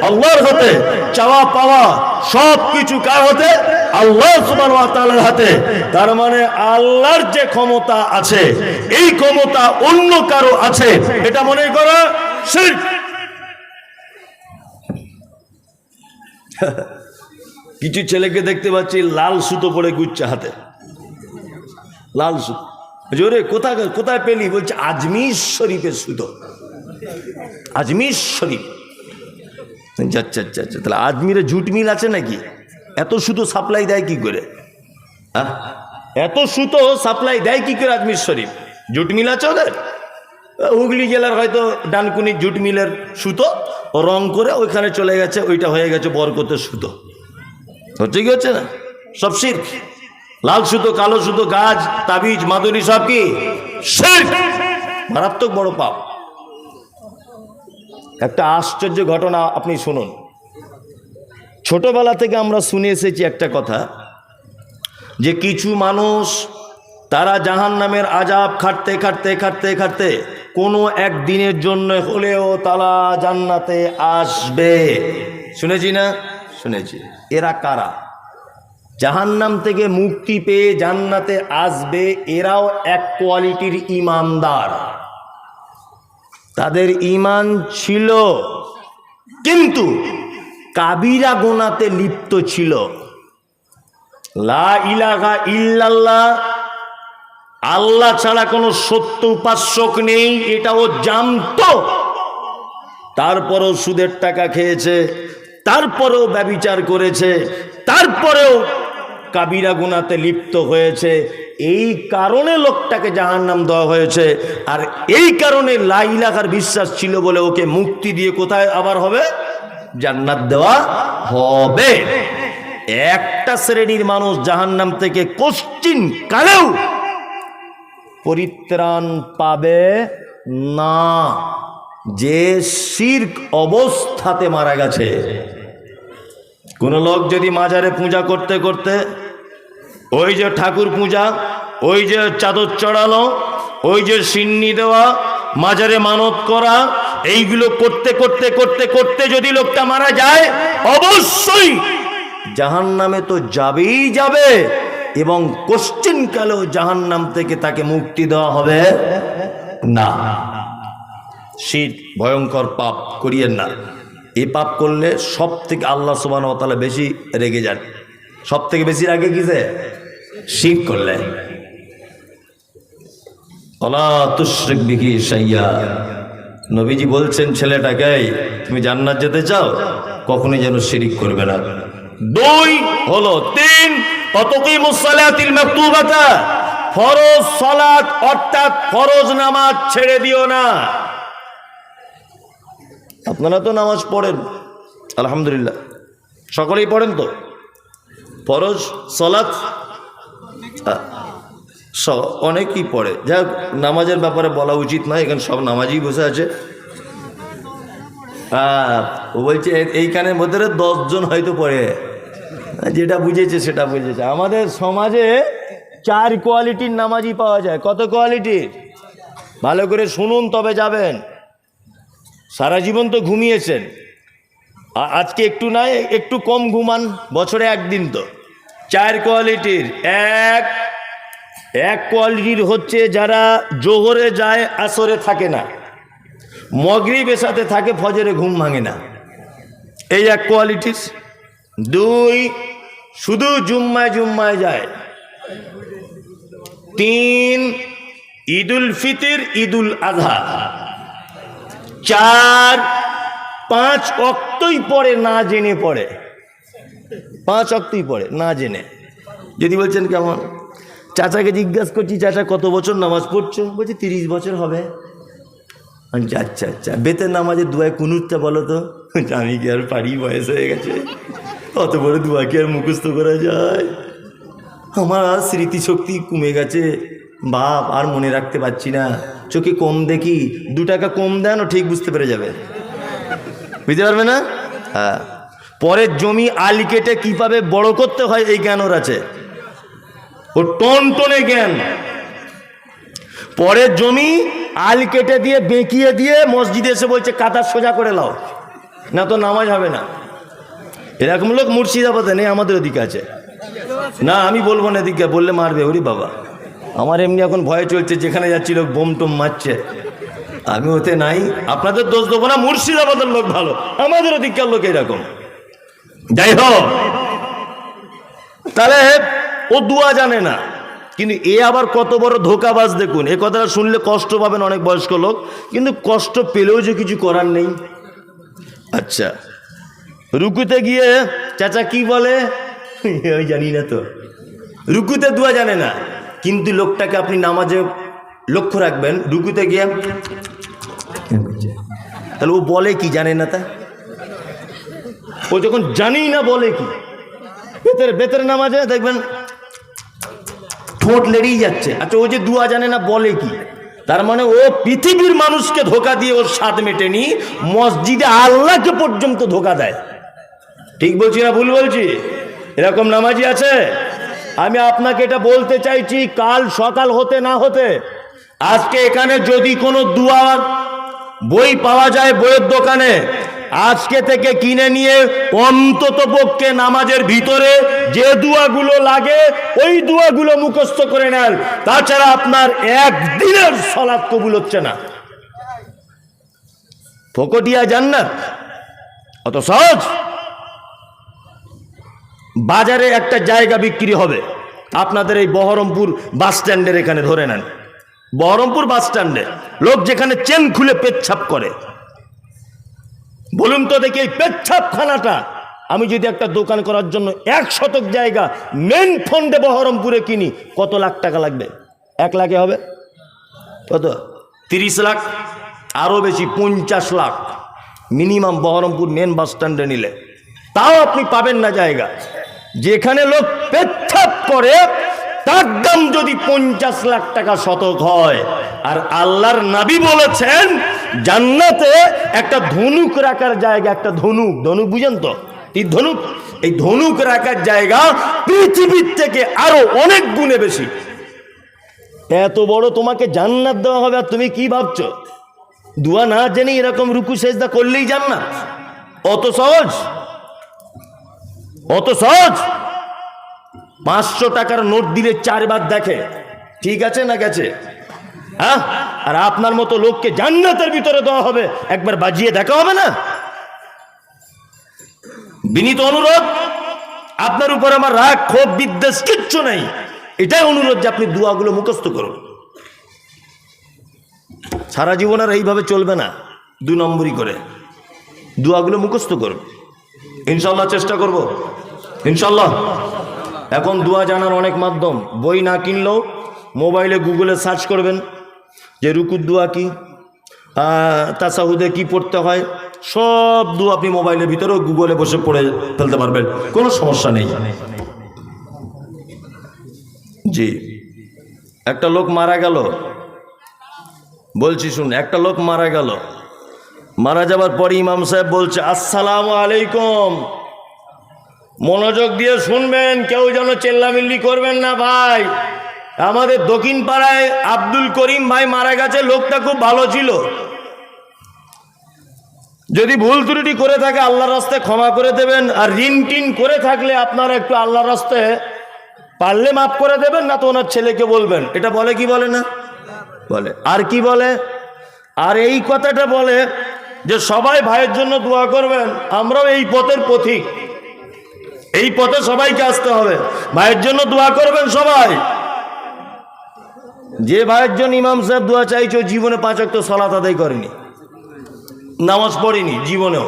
আল্লাহর হাতে। চাওয়া পাওয়া সব কিছু কার হাতে? আল্লাহ সুবহানাহু ওয়া তাআলার হাতে। তার মানে আল্লাহর যে ক্ষমতা আছে এই ক্ষমতা অন্য কারো আছে, এটা মনে করা শিরক। কিছু ছেলেকে দেখতে পাচ্ছি লাল সুতো পরে ঘুরছে হাতে, লাল সুতো। জোরে কোথায় কোথায় পেলি? বলছে আজমির শরীফের সুতো, আজমির শরীফ। আচ্ছা আচ্ছা আচ্ছা, তাহলে আজমিরে ঝুট মিল আছে নাকি? এত সুতো সাপ্লাই দেয় কি করে? এত সুতো সাপ্লাই দেয় কি করে আজমির শরীফ? জুট মিল আছে ওদের? হুগলি জেলার হয়তো ডানকুনি জুট মিলের সুতো রং করে ওইখানে চলে গেছে, ওইটা হয়ে গেছে বরকতের সুতো। হচ্ছে কি হচ্ছে না? সব শিরক। লাল সুতো, কালো সুতো, গাছ, তাবিজ, মাদুরি সব কি শিরক, মারাত্মক বড় পাপ। একটা আশ্চর্য ঘটনা আপনি শুনুন। ছোটবেলা থেকে আমরা শুনে এসেছি একটা কথা, যে কিছু মানুষ তারা জাহান্নামের আযাব খাটতে খাটতে খাটতে খাটতে কোনো একদিনের জন্য হলেও তারা জান্নাতে আসবে। শুনেছি না? শুনেছি। এরা কারা? জাহান্নাম থেকে মুক্তি পেয়ে জান্নাতে আসবে, এরাও এক কোয়ালিটির ঈমানদার। তাদের ঈমান ছিল কিন্তু কাবিরা গুনাহতে লিপ্ত ছিল। লা ইলাহা ইল্লাল্লাহ, আল্লাহ ছাড়া কোনো সত্য উপাস্যক নেই, এটাও জানতো। তারপরেও সুদের টাকা খেয়েছে, তারপরেও ব্যভিচার করেছে, তারপরেও কাবিরা গুনাহতে লিপ্ত হয়েছে। এই কারণে লোকটাকে জাহান্নাম দেওয়া হয়েছে। আর এই কারণে লা ইলাহার বিশ্বাস ছিল বলে ওকে মুক্তি দিয়ে কোথায় আবার হবে? জান্নাত দেওয়া হবে। একটা শ্রেণীর মানুষ জাহান্নাম থেকে কোশ্চিন কালেও পরিত্রাণ পাবে না, যে শিরক অবস্থাতে মারা গেছে। কোন লোক যদি মাজারে পূজা করতে করতে, ওই যে ঠাকুর পূজা, ওই যে চাদর চড়ানো, ওই যে সিন্নি দেওয়া, মাজারে মানত করা, এইগুলো করতে করতে করতে করতে যদি লোকটা মারা যায়, অবশ্যই জাহান্নামে তো যাবেই যাবে, এবং কোশ্চিন কালেও জাহান্নাম থেকে তাকে মুক্তি দেওয়া হবে না। শিরক ভয়ঙ্কর পাপ, করিয়েন না। এই পাপ করলে সব থেকে আল্লাহ সুবহানাহু ওয়া তাআলা বেশি রেগে যান। সব থেকে বেশি রাগে কিসে? শিরক করলে। ওয়ালা তুশরিক বিহি শাইয়্যা। নবীজি বলছেন ছেলেটাকে, তুমি জান্নাত যেতে চাও, কখনোই যেন শিরক করবে না। 2 হলো 3 অতকিমুস সালাতিল মাকতুবাতা, ফরজ সালাত অর্থাৎ ফরজ নামাজ ছেড়ে দিও না। আপনারা তো নামাজ পড়েন আলহামদুলিল্লাহ, সকলেই পড়েন তো ফরজ সালাত? অনেকেই পড়ে। যাক, নামাজের ব্যাপারে বলা উচিত নয়, এখানে সব নামাজই বসে আছে। ও বলছে এইখানের মধ্যে 10 জন হয়তো পড়ে, যেটা বুঝেছে সেটা বুঝেছে। আমাদের সমাজে 4 কোয়ালিটির নামাজি পাওয়া যায়। কত কোয়ালিটির? ভালো করে শুনুন তবে যাবেন। সারা জীবন তো ঘুমিয়েছেন, আজকে একটু নাই একটু কম ঘুমান, বছরে একদিন তো। 4 কোয়ালিটির। এক কোয়ালিটির হচ্ছে যারা জোহরে যায় আসরে থাকে না, মাগরিব এশাতে থাকে, ফজরে ঘুম ভাঙে না, এই এক কোয়ালিটির। 2 শুধু জুম্মায় জুম্মায় যায়। 3 ঈদুল ফিতর, ঈদুল আযহা। 4 5 ওয়াক্তই পড়ে না জেনে পড়ে, 5 ওয়াক্তই পড়ে না জেনে। যদি বলছেন কেমন, চাচাকে জিজ্ঞাসা করছি, চাচা কত বছর নামাজ পড়ছো? বলছে 30 বছর হবে। আচ্ছা আচ্ছা, বেতের নামাজের দোয়ায় কুনুতটা বলো তো। আমি কি আর পারি, বয়স হয়ে গেছে, অত বড় দোয়া কি আর মুখস্থ করা যায়? আমার স্মৃতিশক্তি কমে গেছে বাপ, আর মনে রাখতে পারছি না, চোখে কম দেখি, 2 টাকা কম দেন ও ঠিক বুঝতে পেরে যাবে, বুঝতে পারবে না? হ্যাঁ, পরের জমি আল কেটে কীভাবে বড় করতে হয় এই জ্ঞান ওর আছে, ও টনটনে জ্ঞান। পরের জমি আল কেটে দিয়ে বেঁকিয়ে দিয়ে মসজিদে এসে বলছে কাতার সোজা করে লাও, না তো নামাজ হবে না। এরকম লোক মুর্শিদাবাদে নেই, আমাদের ওদিকে আছে। না আমি বলবো না, এদিকে বললে মারবে, ওরে বাবা। আমার এমনি এখন ভয় চলছে, যেখানে যাচ্ছি লোক বোম টোম মারছে, আমি ওতে নাই। আপনাদের দোষ দেবো না, মুর্শিদাবাদের লোক ভালো, আমাদের ওদিককার লোক এরকম। যাই হোক, তাহলে ও দুয়া জানে না, কিন্তু এ আবার কত বড় ধোঁকাবাজ দেখুন। এ কথাটা শুনলে কষ্ট পাবেন অনেক বয়স্ক লোক, কিন্তু কষ্ট পেলেও যে কিছু করার নেই। আচ্ছা, রুকুতে গিয়ে চাচা কি বলে ওই জানি না তো, রুকুতে দুয়া জানে না, কিন্তু লোকটাকে আপনি নামাজে লক্ষ্য রাখবেন, রুকুতে গিয়ে তাহলে ও বলে কি জানে না, তা ও যখন জানি না বলে কি, বেতের নামাজে দেখবেন ঠোঁট লেড়েই যাচ্ছে। আচ্ছা, ও যে দুয়া জানে না বলে কি, তার মানে ও পৃথিবীর মানুষকে ধোকা দিয়ে ওর স্বাদ মেটেনি, মসজিদে আল্লাহকে পর্যন্ত ধোকা দেয়। ঠিক বলছি না ভুল বলছি? এরকম নামাজি আছে। আমি আপনাকে এটা বলতে চাইছি, কাল সকাল হতে না হতে আজকে এখানে যদি কোনো দুয়ার বই পাওয়া যায় বইয়ের দোকানে, আজকে থেকে কিনে নিয়ে অন্তত পক্ষে নামাজের ভিতরে যে দুয়াগুলো লাগে ওই দুয়াগুলো মুখস্থ করে নেন, তাছাড়া আপনার একদিনের সালাত কবুল হচ্ছে না। ফকটিয়া জান্নাত অত সহজ? বাজারে একটা জায়গা বিক্রি হবে, আপনাদের এই বহরমপুর বাস স্ট্যান্ডের এখানে ধরে নেন, বহরমপুর বাস স্ট্যান্ডে লোক যেখানে চেন খুলে পেচ্ছাপ করে, বলুন তো দেখি এই পেচ্ছাপখানাটা আমি যদি একটা দোকান করার জন্য 1 শতক জায়গা মেন ফন্ডে বহরমপুরে কিনি, কত লাখ টাকা লাগবে? 1 লাখে হবে? কত? 30 লাখ, আরো বেশি, 50 lakh minimum Baharampur main bus স্ট্যান্ডে নিলে। তাও আপনি পাবেন না জায়গা। যেখানে লোক পেচ্ছাপ করে তার দাম যদি 50 লাখ টাকা শতক হয়, আর আল্লাহর নবী বলেছেন জান্নাতে একটা ধনুক রাখার জায়গা, একটা ধনুক, ধনুক বুঝেন তো, এই ধনুক, এই ধনুক রাখার জায়গা পৃথিবীর থেকে আরো অনেক গুণে বেশি। এত বড় তোমাকে জান্নাত দেওয়া হবে, আর তুমি কি ভাবছো দুয়া না জেনে এরকম রুকু সেজদা করলেই জান্নাত? অত সহজ? অত সহজ? 500 টাকার নোট দিলে 4 বার দেখে, ঠিক আছে না গেছে? হ্যাঁ, আর আপনার মতো লোককে জান্নাতের ভিতরে দেওয়া হবে, একবার বাজিয়ে দেখা হবে না? বিনীত অনুরোধ, আপনার উপর আমার রাগ ক্ষোভ বিদ্বেষ কিচ্ছু নেই, এটাই অনুরোধ যে আপনি দুয়াগুলো মুখস্থ করুন। সারা জীবন আর এইভাবে চলবে না, 2 নম্বরই করে দুয়াগুলো মুখস্থ করুন। ইনশাল্লাহ চেষ্টা করব, ইনশাল্লাহ। এখন দুয়া জানার অনেক মাধ্যম, বই না কিনলেও মোবাইলে গুগলে সার্চ করবেন যে রুকুর দুয়া কি, তাসাহুদে কি পড়তে হয়, সব দুয়া আপনি মোবাইলের ভিতরেও গুগলে বসে পড়ে ফেলতে পারবেন, কোনো সমস্যা নেই। জি, একটা লোক মারা গেল, বলছি শুন, একটা লোক মারা গেল, মারা যাবার পরে ইমাম সাহেব বলছে আসসালামু আলাইকুম, মনোযোগ দিয়ে শুনবেন, কেউ যেন চেল্লামিল্লি করবেন না ভাই। আমাদের দক্ষিণ পাড়ায় আব্দুল করিম ভাই মারা গেছে, লোকটা খুব ভালো ছিল, যদি ভুল ত্রুটি করে থাকে আল্লাহর রাস্তায় ক্ষমা করে দেবেন, আর ঋণ টিন করে থাকলে আপনারা একটু আল্লাহর রাস্তায় পারলে মাফ করে দেবেন, না তো ওনার ছেলেকে বলবেন। এটা বলে কি বলে না? বলে। আর কি বলে? আর এই কথাটা বলে যে সবাই ভাইয়ের জন্য দোয়া করবেন, আমরাও এই পথের পথিক, এই পথে সবাইকে আসতে হবে, ভাইয়ের জন্য দোয়া করবেন সবাই। যে ভাইয়ের জন্য ইমাম সাহেব দোয়া চাইছো জীবনে 5 ওয়াক্ত সালাত আদায় করেনি, নামাজ পড়েনি জীবনেও,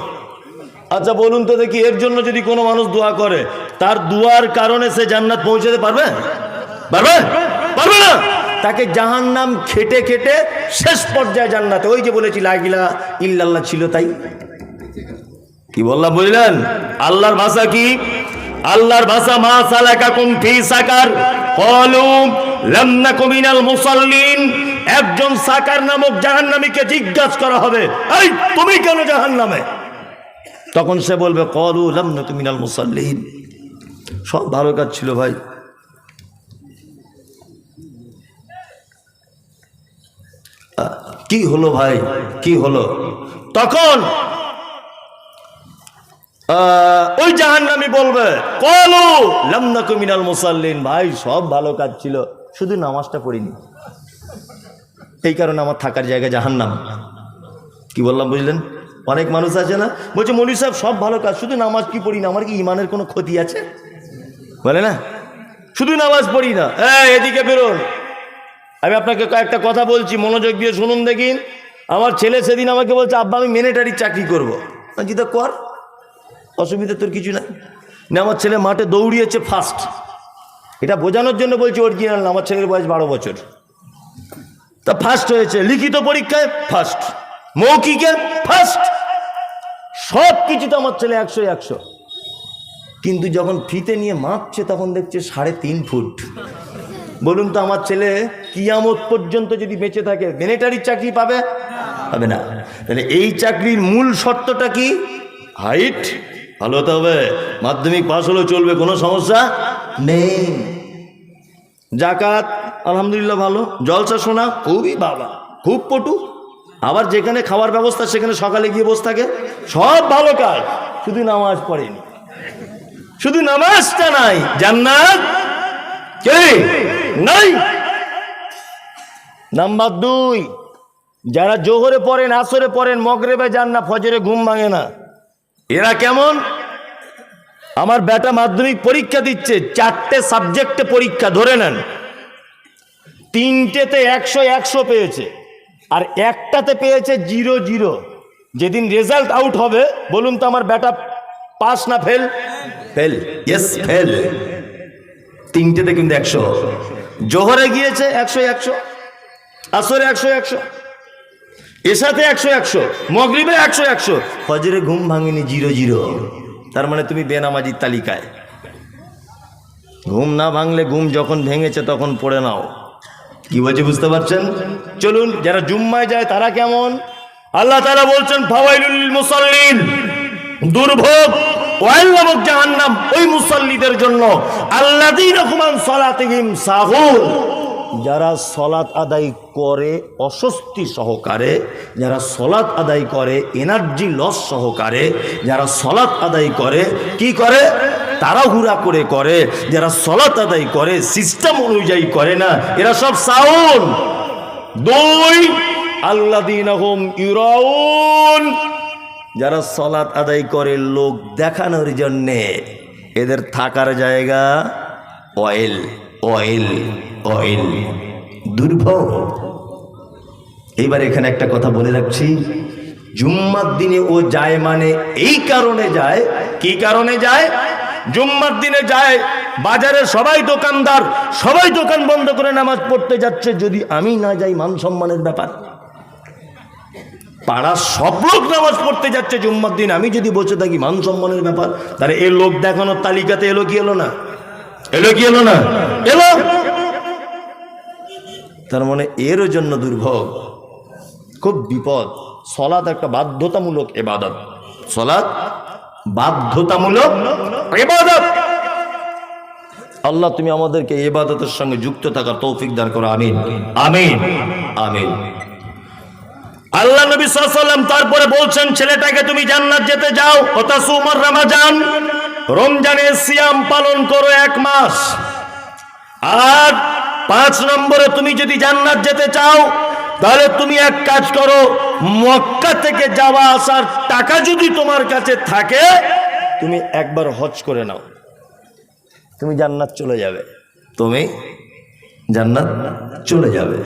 আচ্ছা বলুন তো দেখি, এর জন্য যদি কোনো মানুষ দোয়া করে, তার দুয়ার কারণে সে জান্নাত পৌঁছাতে পারবে? পারবে? পারবে না। তাকে জাহান্নাম খেটে খেটে শেষ পর্যায়ে জান্নাতে, ওই যে বলেছি লা ইলাহা ইল্লাল্লাহ ছিল তাই। কি বললাম বুঝলেন? আল্লাহর ভাষা কি? আল্লাহর ভাষা মা সালাকাকুম ফি সাকার, ক্বালু লাম নাকু মিনাল মুসাল্লিন। একজন সাকার নামক জাহান্নামীকে জিজ্ঞাসা করা হবে, এই তুমি কেন জাহান্নামে? তখন সে বলবে ক্বালু লাম নাকু মিনাল মুসাল্লিন। সব ভালো কাজ ছিল ভাই। কি হলো ভাই, কি হলো? তখন ওই জাহান্নামী বলবে ক্বালু লাম নাকু মিনাল মুসাল্লিন। ভাই সব ভালো কাজ ছিল, শুধু নামাজটা পড়িনি, এই কারণে আমার থাকার জায়গা জাহান্নাম। কি বললাম বুঝলেন? অনেক মানুষ আছে না, বলছে মৌলভী সাহেব সব ভালো কাজ, শুধু নামাজ কি পড়ি না, আমার কি ইমানের কোনো ক্ষতি আছে? বলে না, শুধু নামাজ পড়ি না। এদিকে বেরোন, আমি আপনাকে কয়েকটা কথা বলছি, মনোযোগ দিয়ে শুনুন দেখিন। আমার ছেলে সেদিন আমাকে বলছে, আব্বা আমি মিলিটারির চাকরি করবো। জিতা কর, অসুবিধা তোর কিছু নাই। না আমার ছেলে মাঠে দৌড়িয়েছে ফার্স্ট, এটা বোঝানোর জন্য বলছি অরিজিনাল না, আমার ছেলের বয়স 12 বছর, তা ফার্স্ট হয়েছে। লিখিত পরীক্ষায় ফার্স্ট, মৌখিকে ফার্স্ট, সব কিছুতে আমার ছেলে 100-100। কিন্তু যখন ফিতে নিয়ে মাপছে তখন দেখছে 3.5 ফুট। বলুন তো আমার ছেলে কিয়ামত পর্যন্ত যদি বেঁচে থাকে মিলিটারির চাকরি পাবে? পাবে না। তাহলে এই চাকরির মূল শর্তটা কি? হাইট ভালো হতে হবে, মাধ্যমিক পাস হলেও চলবে, কোনো সমস্যা নেই। যাকাত আলহামদুলিল্লাহ ভালো, জলসা শোনা খুবই বাবা, খুব পটু, আবার যেখানে খাওয়ার ব্যবস্থা সেখানে সকালে গিয়ে বসে থাকে, সব ভালো কাজ, শুধু নামাজ পড়েনি, শুধু নামাজটা নাই, জান্নাত কে নাই। নাম্বার 2, যারা জোহরে পড়েন, আসরে পড়েন, মগরিবে যান না, ফজরে ঘুম ভাঙে না, এরা কেমন? আমার বেটা মাধ্যমিক পরীক্ষা দিচ্ছে, 4টে সাবজেক্টে পরীক্ষা, ধরে নেন 3টেতে 100-100 পেয়েছে, আর একটাতে পেয়েছে 0-0। যেদিন রেজাল্ট আউট হবে বলুন তো আমার বেটা পাস না ফেল? Fail, yes fail. 3টেতে কিন্তু 100, জোহরে গিয়েছে 100-100, আসরে 100-100, এশাতে 100-100, মগরিবে 100-100, ফজরে ঘুম ভাঙেনি 0-0। তার মানে তুমি বেনামাজির তালিকায়। ঘুম না ভাঙলে, ঘুম যখন ভেঙেছে তখন পড়ে নাও। কি বলছে বুঝতে পারছেন? চলুন, যারা জুম্মায় যায় তারা কেমন? আল্লাহ তাআলা বলছেন ফাওয়াইলুল লিল মুসাল্লিন, দুর্ভোগ, ওয়াইল নামক জাহান্নাম ওই মুসাল্লিদের জন্য, আল্লাযীনা হুম আন সালাতিহিম সাহুন, যারা সলাত আদায় করে অস্বস্তি সহকারে, যারা সলাত আদায় করে এনার্জি লস সহকারে, যারা সলাত আদায় করে কি করে? তাড়াহুড়া করে, যারা সলাত আদায় করে সিস্টেম অনুযায়ী করে না, এরা সব সাউন। 2, আল্লাযীনা হুম ইউরাউন, যারা সলাত আদায় করে লোক দেখানোর জন্যে, এদের থাকার জায়গা অয়েল অয়েল অয়েল, দুর্ভোগ। এইবার এখানে একটা কথা বলে রাখছি, জুম্মার দিনে ও যায় মানে এই কারণে যায়। কি কারণে যায়? জুম্মার দিনে যায়, বাজারে সবাই দোকানদার, সবাই দোকান বন্ধ করে নামাজ পড়তে যাচ্ছে, যদি আমি না যাই মান সম্মানের ব্যাপার। পাড়ার সব লোক নামাজ পড়তে যাচ্ছে জুম্মার দিন, আমি যদি বসে থাকি মান সম্মানের ব্যাপার। তাহলে এই লোক দেখানোর তালিকাতে এলো কি এলো না? এলো কি এলো না? এলো। তার মানে এর জন্য দুর্ভোগ, খুব বিপদ। সলাত একটা বাধ্যতামূলক ইবাদত, সলাত বাধ্যতামূলক ইবাদত। আল্লাহ তুমি আমাদেরকে ইবাদতের সঙ্গে যুক্ত থাকার তৌফিক দান করো, আমিন আমিন আমিন। আল্লাহ নবী সাল্লাল্লাহু আলাইহি ওয়াসাল্লাম তারপরে বলছেন, ছেলেটাকে তুমি জান্নাত যেতে যাও, ওয়াতাসুমার রমাজান, রমজানের সিয়াম পালন করো 1 মাস। আর 5 নম্বরে তুমি যদি জান্নাত যেতে চাও তাহলে তুমি এক কাজ করো, মক্কা থেকে যাওয়া আসার টাকা যদি তোমার কাছে থাকে তুমি একবার হজ করে নাও, তুমি জান্নাত চলে যাবে, তুমি জান্নাত চলে যাবে।